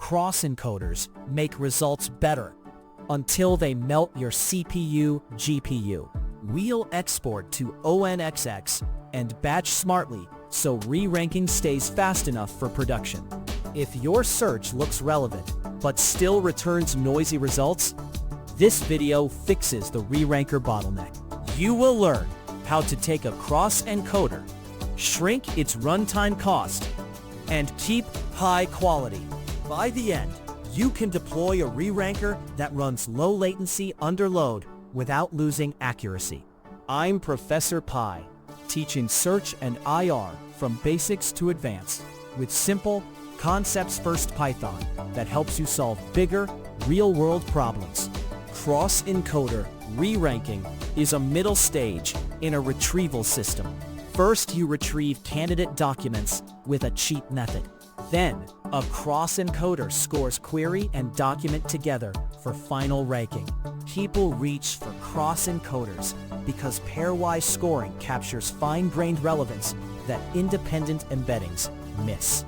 cross-encoders make results better until they melt your CPU, GPU. We'll export to ONNX and batch smartly so re-ranking stays fast enough for production. If your search looks relevant but still returns noisy results, this video fixes the reranker bottleneck. You will learn how to take a cross-encoder, shrink its runtime cost, and keep high quality. By the end, you can deploy a reranker that runs low latency under load without losing accuracy. I'm Professor Pi, teaching search and IR from basics to advanced, with simple, concepts-first Python that helps you solve bigger, real-world problems. Cross-encoder reranking is a middle stage in a retrieval system. First, you retrieve candidate documents with a cheat method. Then, a cross-encoder scores query and document together for final ranking. People reach for cross-encoders because pairwise scoring captures fine-grained relevance that independent embeddings miss.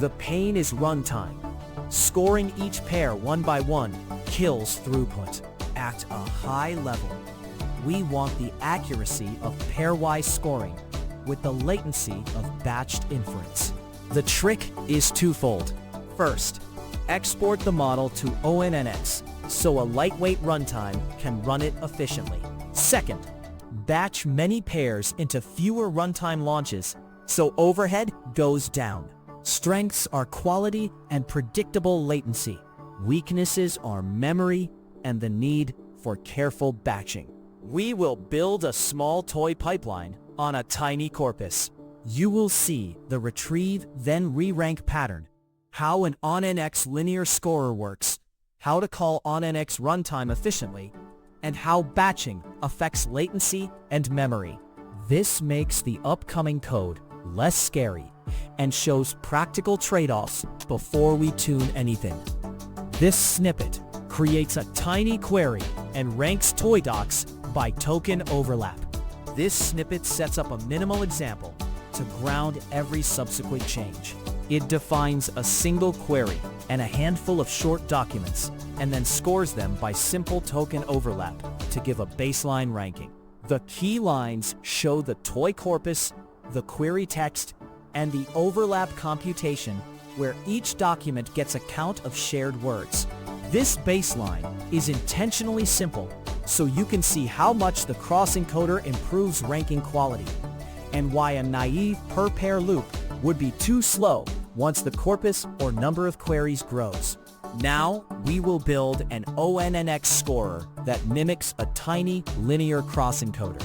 The pain is runtime. Scoring each pair one by one kills throughput. At a high level, we want the accuracy of pairwise scoring with the latency of batched inference. The trick is twofold. First, export the model to ONNX so a lightweight runtime can run it efficiently. Second, batch many pairs into fewer runtime launches so overhead goes down. Strengths are quality and predictable latency. Weaknesses are memory and the need for careful batching. We will build a small toy pipeline on a tiny corpus. You will see the retrieve-then-rerank pattern, how an ONNX linear scorer works, how to call ONNX runtime efficiently, and how batching affects latency and memory. This makes the upcoming code less scary and shows practical trade-offs before we tune anything. This snippet creates a tiny query and ranks toy docs by token overlap. This snippet sets up a minimal example to ground every subsequent change. It defines a single query and a handful of short documents, and then scores them by simple token overlap to give a baseline ranking. The key lines show the toy corpus, the query text, and the overlap computation where each document gets a count of shared words. This baseline is intentionally simple so you can see how much the cross-encoder improves ranking quality, and why a naive per-pair loop would be too slow once the corpus or number of queries grows. Now, we will build an ONNX scorer that mimics a tiny linear cross-encoder.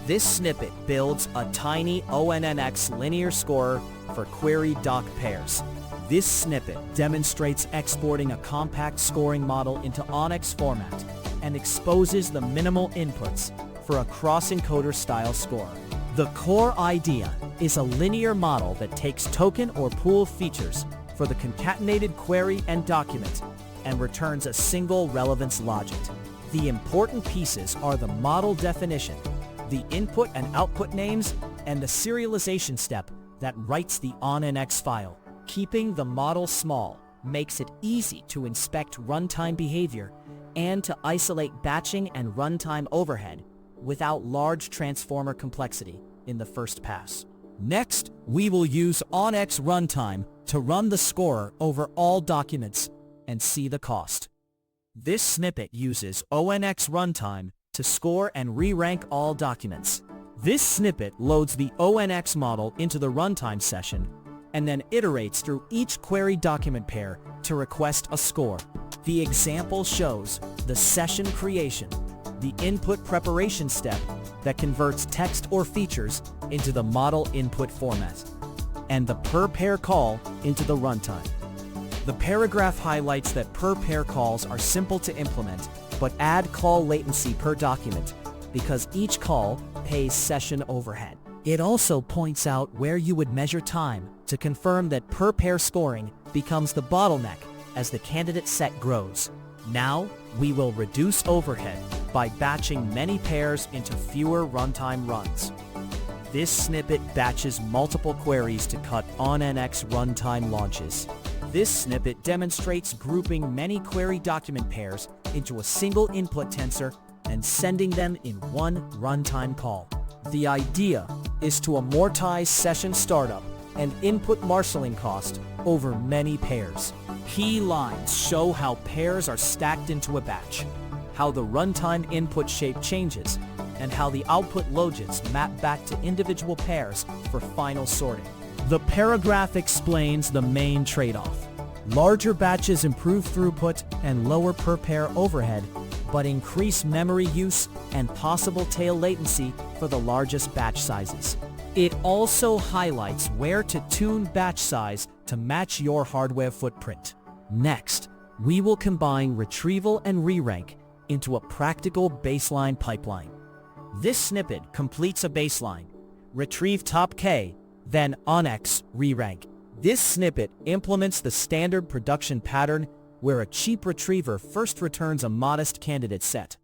This snippet builds a tiny ONNX linear scorer for query doc pairs. This snippet demonstrates exporting a compact scoring model into ONNX format and exposes the minimal inputs for a cross-encoder style score. The core idea is a linear model that takes token or pool features for the concatenated query and document and returns a single relevance logic. The important pieces are the model definition, the input and output names, and the serialization step that writes the ONNX file. Keeping the model small makes it easy to inspect runtime behavior and to isolate batching and runtime overhead without large transformer complexity in the first pass. Next, we will use ONNX Runtime to run the scorer over all documents and see the cost. This snippet uses ONNX Runtime to score and re-rank all documents. This snippet loads the ONNX model into the runtime session and then iterates through each query document pair to request a score. The example shows the session creation, the input preparation step that converts text or features into the model input format, and the per-pair call into the runtime. The paragraph highlights that per-pair calls are simple to implement, but add call latency per document because each call pays session overhead. It also points out where you would measure time to confirm that per-pair scoring becomes the bottleneck as the candidate set grows. Now, we will reduce overhead by batching many pairs into fewer runtime runs. This snippet batches multiple queries to cut ONNX runtime launches. This snippet demonstrates grouping many query document pairs into a single input tensor and sending them in one runtime call. The idea is to amortize session startup and input marshalling cost over many pairs. Key lines show how pairs are stacked into a batch, how the runtime input shape changes, and how the output logits map back to individual pairs for final sorting. The paragraph explains the main trade-off. Larger batches improve throughput and lower per-pair overhead, but increase memory use and possible tail latency for the largest batch sizes. It also highlights where to tune batch size to match your hardware footprint. Next, we will combine retrieval and rerank into a practical baseline pipeline. This snippet completes a baseline. Retrieve top K, then ONNX Runtime. This snippet implements the standard production pattern where a cheap retriever first returns a modest candidate set,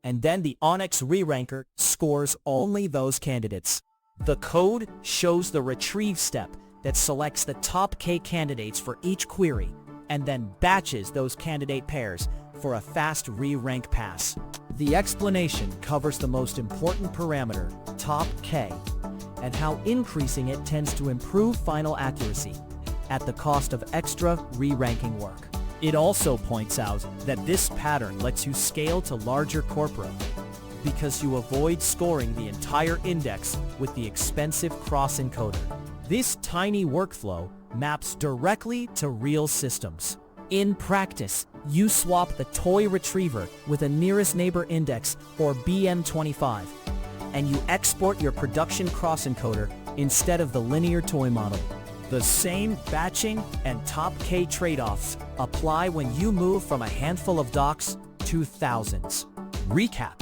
and then the ONNX reranker scores only those candidates. The code shows the retrieve step that selects the top K candidates for each query, and then batches those candidate pairs for a fast rerank pass. The explanation covers the most important parameter, top K, and how increasing it tends to improve final accuracy at the cost of extra re-ranking work. It also points out that this pattern lets you scale to larger corpora because you avoid scoring the entire index with the expensive cross-encoder. This tiny workflow maps directly to real systems. In practice, you swap the toy retriever with a nearest neighbor index, or BM25, and you export your production cross-encoder instead of the linear toy model. The same batching and top K trade-offs apply when you move from a handful of docs to thousands. Recap: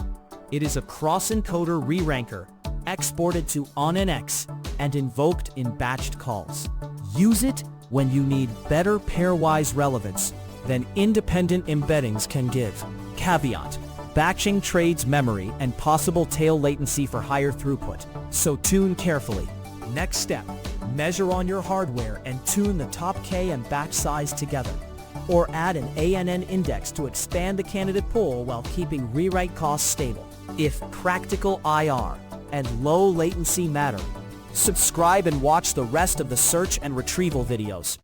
it is a cross-encoder reranker exported to ONNX and invoked in batched calls. Use it when you need better pairwise relevance than independent embeddings can give. Caveat: batching trades memory and possible tail latency for higher throughput, so tune carefully. Next step: measure on your hardware and tune the top K and batch size together, or add an ANN index to expand the candidate pool while keeping rewrite costs stable. If practical IR and low latency matter, subscribe and watch the rest of the search and retrieval videos.